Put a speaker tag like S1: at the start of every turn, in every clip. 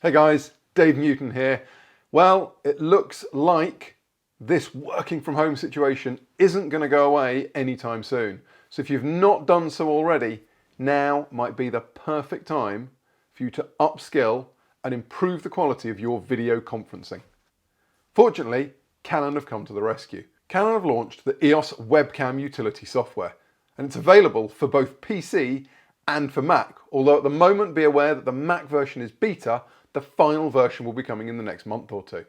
S1: Hey guys, Dave Newton here. Well, it looks like this working from home situation isn't going to go away anytime soon. So if you've not done so already, now might be the perfect time for you to upskill and improve the quality of your video conferencing. Fortunately, Canon have come to the rescue. Canon have launched the EOS Webcam Utility software, and it's available for both PC and for Mac, although at the moment be aware that the Mac version is beta. The final version will be coming in the next month or two.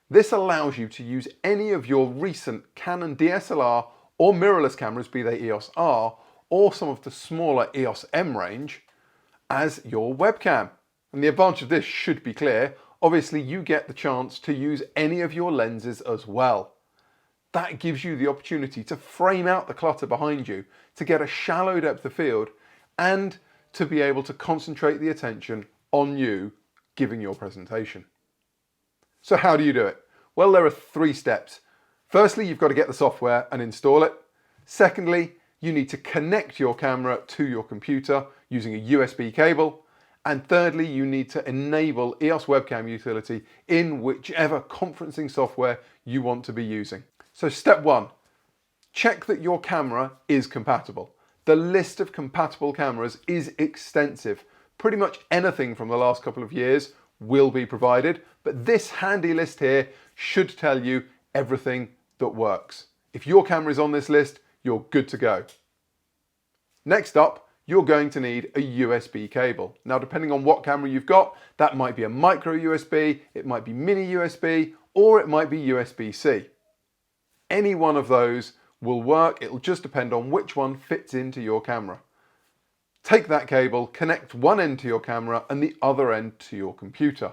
S1: This allows you to use any of your recent Canon DSLR or mirrorless cameras, be they EOS R or some of the smaller EOS M range, as your webcam. And the advantage of this should be clear. Obviously, you get the chance to use any of your lenses as well. That gives you the opportunity to frame out the clutter behind you, to get a shallow depth of field, and to be able to concentrate the attention on you giving your presentation. So how do you do it? Well, there are 3 steps. Firstly, you've got to get the software and install it. Secondly, you need to connect your camera to your computer using a USB cable. And thirdly, you need to enable EOS Webcam Utility in whichever conferencing software you want to be using. So step 1, check that your camera is compatible. The list of compatible cameras is extensive. Pretty much anything from the last couple of years will be provided, but this handy list here should tell you everything that works. If your camera is on this list, you're good to go. Next up, you're going to need a USB cable. Now, depending on what camera you've got, that might be a micro USB, it might be mini USB, or it might be USB-C. Any one of those will work. It'll just depend on which one fits into your camera. Take that cable, connect one end to your camera and the other end to your computer.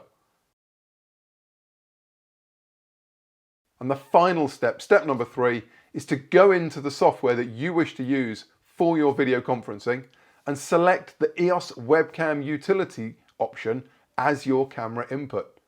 S1: And the final step, step number 3, is to go into the software that you wish to use for your video conferencing and select the EOS Webcam Utility option as your camera input.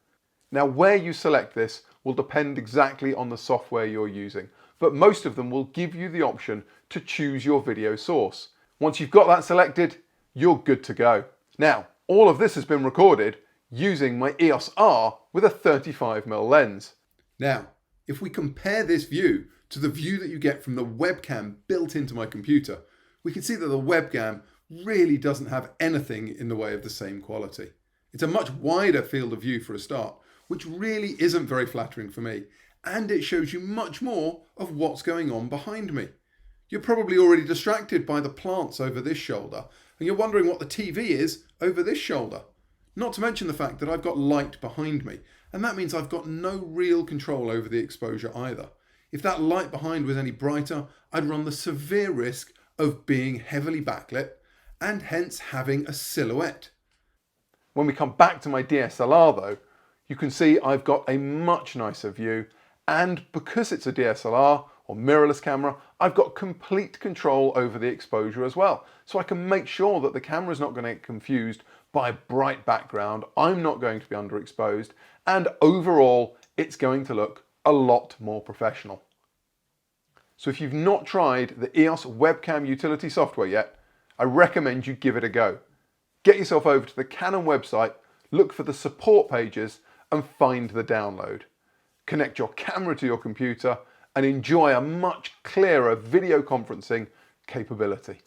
S1: Now, where you select this will depend exactly on the software you're using, but most of them will give you the option to choose your video source. Once you've got that selected, you're good to go. Now, all of this has been recorded using my EOS R with a 35mm lens. Now, if we compare this view to the view that you get from the webcam built into my computer, we can see that the webcam really doesn't have anything in the way of the same quality. It's a much wider field of view for a start, which really isn't very flattering for me, and it shows you much more of what's going on behind me. You're probably already distracted by the plants over this shoulder, and you're wondering what the TV is over this shoulder. Not to mention the fact that I've got light behind me, and that means I've got no real control over the exposure either. If that light behind was any brighter, I'd run the severe risk of being heavily backlit and hence having a silhouette. When we come back to my DSLR though, you can see I've got a much nicer view, and because it's a DSLR or mirrorless camera, I've got complete control over the exposure as well. So I can make sure that the camera is not going to get confused by a bright background, I'm not going to be underexposed, and overall it's going to look a lot more professional. So if you've not tried the EOS Webcam Utility software yet, I recommend you give it a go. Get yourself over to the Canon website, look for the support pages and find the download. Connect your camera to your computer and enjoy a much clearer video conferencing capability.